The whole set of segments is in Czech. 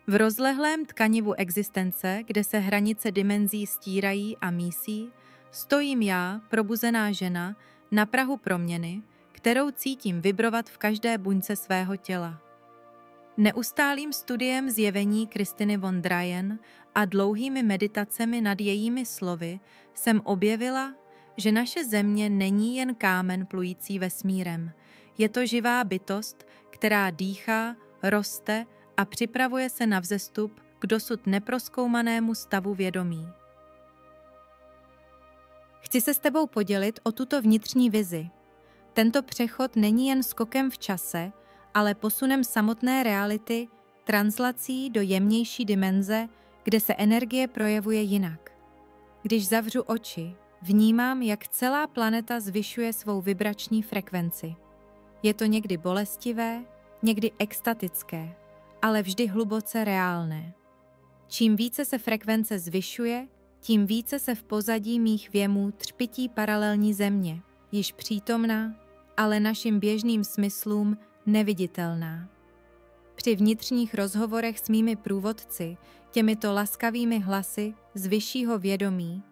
V rozlehlém tkanivu existence, kde se hranice dimenzí stírají a mísí, stojím já, probuzená žena, na prahu proměny, kterou cítím vibrovat v každé buňce svého těla. Neustálým studiem zjevení Christiny von Dreyen a dlouhými meditacemi nad jejími slovy jsem objevila, že naše země není jen kámen plující vesmírem. Je to živá bytost, která dýchá, roste a připravuje se na vzestup k dosud neprozkoumanému stavu vědomí. Chci se s tebou podělit o tuto vnitřní vizi. Tento přechod není jen skokem v čase, ale posunem samotné reality, translací do jemnější dimenze, kde se energie projevuje jinak. Když zavřu oči, vnímám, jak celá planeta zvyšuje svou vibrační frekvenci. Je to někdy bolestivé, někdy extatické, ale vždy hluboce reálné. Čím více se frekvence zvyšuje, tím více se v pozadí mých věmů třpytí paralelní země, již přítomná, ale našim běžným smyslům neviditelná. Při vnitřních rozhovorech s mými průvodci, těmito laskavými hlasy z vyššího vědomí,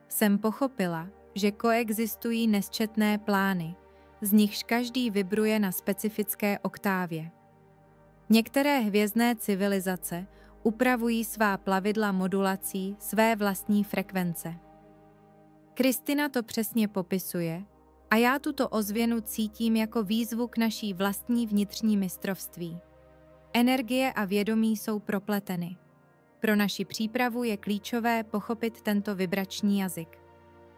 jsem pochopila, že koexistují nesčetné plány, z nichž každý vibruje na specifické oktávě. Některé hvězdné civilizace upravují svá plavidla modulací své vlastní frekvence. Kristina to přesně popisuje a já tuto ozvěnu cítím jako výzvu k naší vlastní vnitřní mistrovství. Energie a vědomí jsou propleteny. Pro naši přípravu je klíčové pochopit tento vibrační jazyk.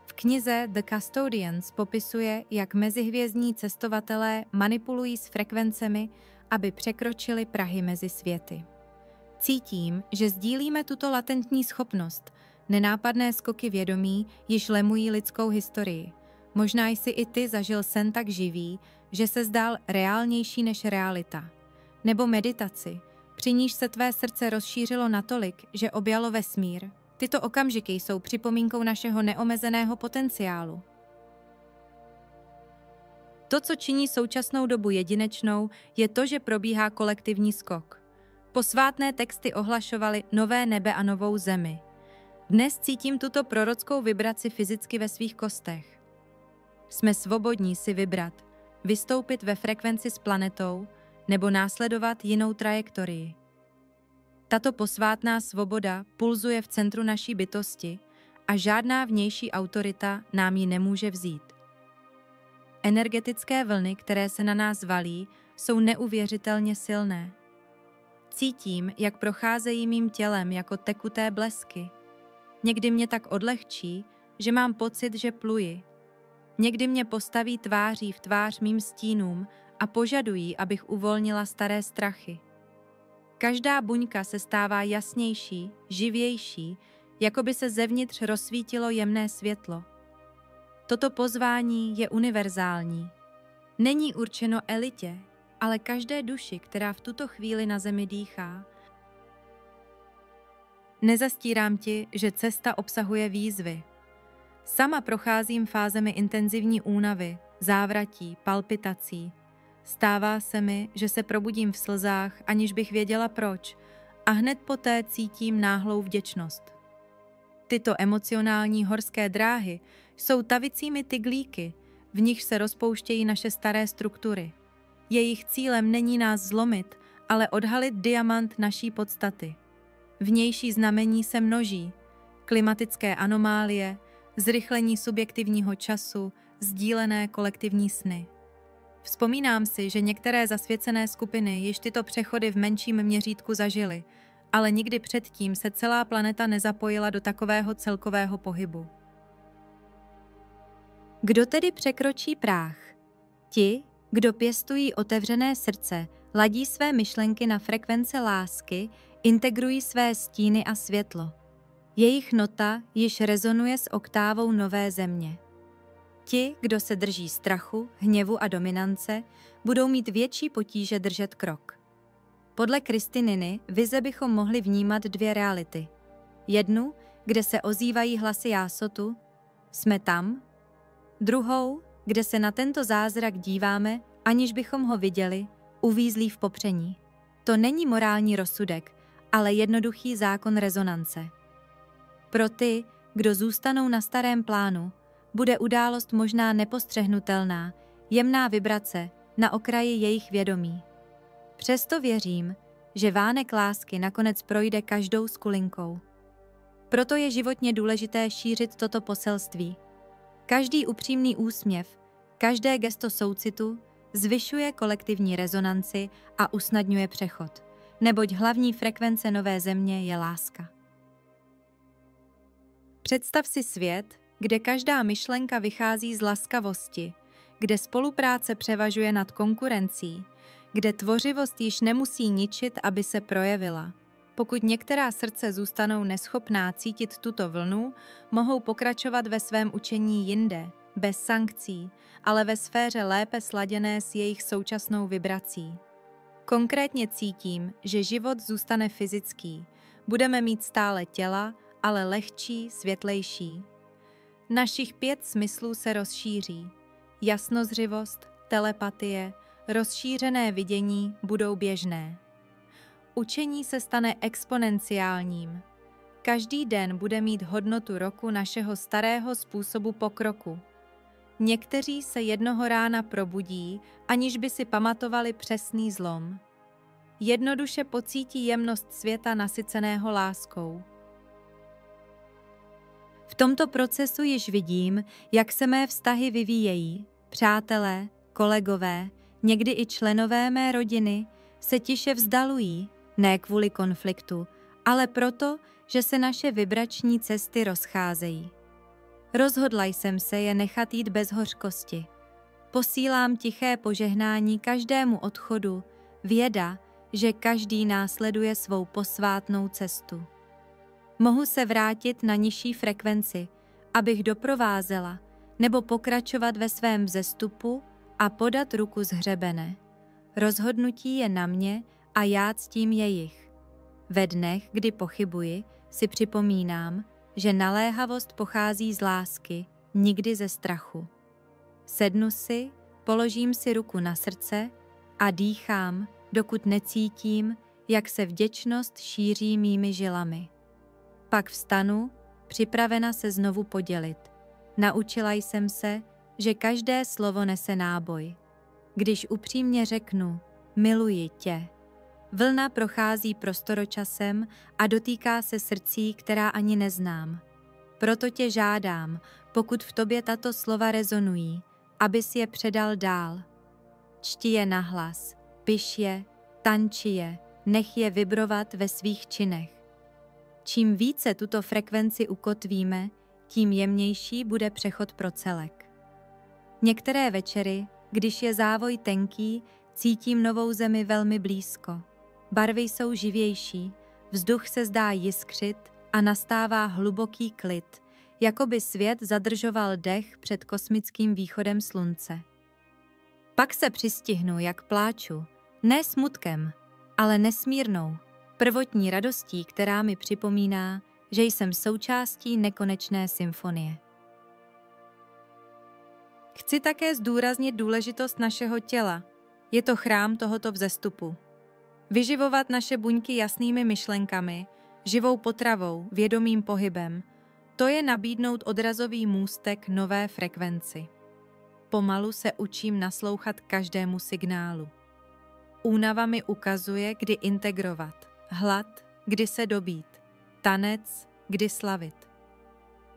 V knize The Custodians popisuje, jak mezihvězdní cestovatelé manipulují s frekvencemi, aby překročili prahy mezi světy. Cítím, že sdílíme tuto latentní schopnost. Nenápadné skoky vědomí již lemují lidskou historii. Možná jsi i ty zažil sen tak živý, že se zdál reálnější než realita. Nebo meditaci, při níž se tvé srdce rozšířilo natolik, že objalo vesmír. Tyto okamžiky jsou připomínkou našeho neomezeného potenciálu. To, co činí současnou dobu jedinečnou, je to, že probíhá kolektivní skok. Posvátné texty ohlašovaly nové nebe a novou zemi. Dnes cítím tuto prorockou vibraci fyzicky ve svých kostech. Jsme svobodní si vybrat, vystoupit ve frekvenci s planetou nebo následovat jinou trajektorii. Tato posvátná svoboda pulzuje v centru naší bytosti a žádná vnější autorita nám ji nemůže vzít. Energetické vlny, které se na nás valí, jsou neuvěřitelně silné. Cítím, jak procházejí mým tělem jako tekuté blesky. Někdy mě tak odlehčí, že mám pocit, že pluji. Někdy mě postaví tváří v tvář mým stínům a požadují, abych uvolnila staré strachy. Každá buňka se stává jasnější, živější, jako by se zevnitř rozsvítilo jemné světlo. Toto pozvání je univerzální. Není určeno elitě, ale každé duši, která v tuto chvíli na zemi dýchá. Nezastírám ti, že cesta obsahuje výzvy. Sama procházím fázemi intenzivní únavy, závratí, palpitací. Stává se mi, že se probudím v slzách, aniž bych věděla proč, a hned poté cítím náhlou vděčnost. Tyto emocionální horské dráhy jsou tavicími tyglíky, v nich se rozpouštějí naše staré struktury. Jejich cílem není nás zlomit, ale odhalit diamant naší podstaty. Vnější znamení se množí, klimatické anomálie, zrychlení subjektivního času, sdílené kolektivní sny. Vzpomínám si, že některé zasvěcené skupiny již tyto přechody v menším měřítku zažily, ale nikdy předtím se celá planeta nezapojila do takového celkového pohybu. Kdo tedy překročí práh? Ti, kdo pěstují otevřené srdce, ladí své myšlenky na frekvence lásky, integrují své stíny a světlo. Jejich nota již rezonuje s oktávou nové země. Ti, kdo se drží strachu, hněvu a dominance, budou mít větší potíže držet krok. Podle Kristininy vize bychom mohli vnímat dvě reality. Jednu, kde se ozývají hlasy jásotu, jsme tam, druhou, kde se na tento zázrak díváme, aniž bychom ho viděli, uvízlí v popření. To není morální rozsudek, ale jednoduchý zákon rezonance. Pro ty, kdo zůstanou na starém plánu, bude událost možná nepostřehnutelná, jemná vibrace na okraji jejich vědomí. Přesto věřím, že vánek lásky nakonec projde každou skulinkou. Proto je životně důležité šířit toto poselství. Každý upřímný úsměv, každé gesto soucitu zvyšuje kolektivní rezonanci a usnadňuje přechod, neboť hlavní frekvence nové země je láska. Představ si svět, kde každá myšlenka vychází z laskavosti, kde spolupráce převažuje nad konkurencí, kde tvořivost již nemusí ničit, aby se projevila. Pokud některá srdce zůstanou neschopná cítit tuto vlnu, mohou pokračovat ve svém učení jinde, bez sankcí, ale ve sféře lépe sladěné s jejich současnou vibrací. Konkrétně cítím, že život zůstane fyzický, budeme mít stále těla, ale lehčí, světlejší. Našich 5 smyslů se rozšíří. Jasnozřivost, telepatie, rozšířené vidění budou běžné. Učení se stane exponenciálním. Každý den bude mít hodnotu roku našeho starého způsobu pokroku. Někteří se jednoho rána probudí, aniž by si pamatovali přesný zlom. Jednoduše pocítí jemnost světa nasyceného láskou. V tomto procesu již vidím, jak se mé vztahy vyvíjejí. Přátelé, kolegové, někdy i členové mé rodiny se tiše vzdalují, ne kvůli konfliktu, ale proto, že se naše vibrační cesty rozcházejí. Rozhodla jsem se je nechat jít bez hořkosti. Posílám tiché požehnání každému odchodu, věda, že každý následuje svou posvátnou cestu. Mohu se vrátit na nižší frekvenci, abych doprovázela, nebo pokračovat ve svém vzestupu a podat ruku zhřebené. Rozhodnutí je na mě a já ctím jejich. Ve dnech, kdy pochybuji, si připomínám, že naléhavost pochází z lásky, nikdy ze strachu. Sednu si, položím si ruku na srdce a dýchám, dokud necítím, jak se vděčnost šíří mými žilami. Pak vstanu, připravena se znovu podělit. Naučila jsem se, že každé slovo nese náboj. Když upřímně řeknu, miluji tě, vlna prochází prostoročasem a dotýká se srdcí, která ani neznám. Proto tě žádám, pokud v tobě tato slova rezonují, abys je předal dál. Čti je nahlas, piš je, tanči je, nech je vibrovat ve svých činech. Čím více tuto frekvenci ukotvíme, tím jemnější bude přechod pro celek. Některé večery, když je závoj tenký, cítím novou zemi velmi blízko. Barvy jsou živější, vzduch se zdá jiskřit a nastává hluboký klid, jako by svět zadržoval dech před kosmickým východem slunce. Pak se přistihnu, jak pláču, ne smutkem, ale nesmírnou, prvotní radostí, která mi připomíná, že jsem součástí nekonečné symfonie. Chci také zdůraznit důležitost našeho těla. Je to chrám tohoto vzestupu. Vyživovat naše buňky jasnými myšlenkami, živou potravou, vědomým pohybem, to je nabídnout odrazový můstek nové frekvenci. Pomalu se učím naslouchat každému signálu. Únava mi ukazuje, kdy integrovat, hlad, kdy se dobít, tanec, kdy slavit.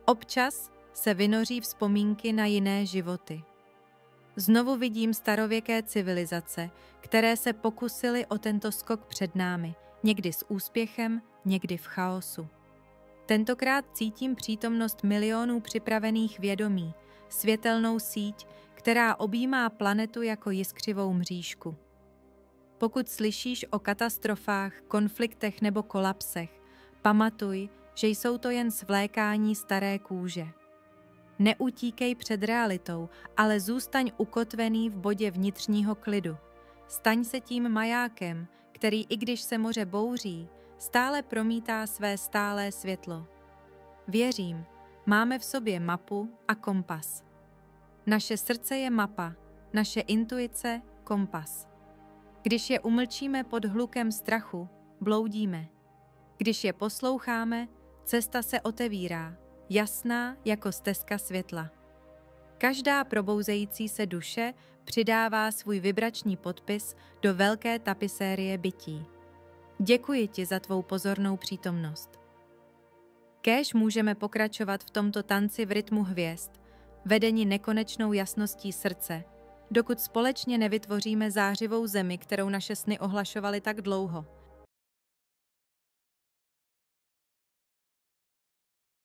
Občas se vynoří vzpomínky na jiné životy. Znovu vidím starověké civilizace, které se pokusily o tento skok před námi, někdy s úspěchem, někdy v chaosu. Tentokrát cítím přítomnost milionů připravených vědomí, světelnou síť, která objímá planetu jako jiskřivou mřížku. Pokud slyšíš o katastrofách, konfliktech nebo kolapsech, pamatuj, že jsou to jen svlékání staré kůže. Neutíkej před realitou, ale zůstaň ukotvený v bodě vnitřního klidu. Staň se tím majákem, který, i když se moře bouří, stále promítá své stálé světlo. Věřím, máme v sobě mapu a kompas. Naše srdce je mapa, naše intuice kompas. Když je umlčíme pod hlukem strachu, bloudíme. Když je posloucháme, cesta se otevírá, jasná jako stezka světla. Každá probouzející se duše přidává svůj vibrační podpis do velké tapisérie bytí. Děkuji ti za tvou pozornou přítomnost. Kéž můžeme pokračovat v tomto tanci v rytmu hvězd, vedeni nekonečnou jasností srdce, dokud společně nevytvoříme zářivou zemi, kterou naše sny ohlašovaly tak dlouho.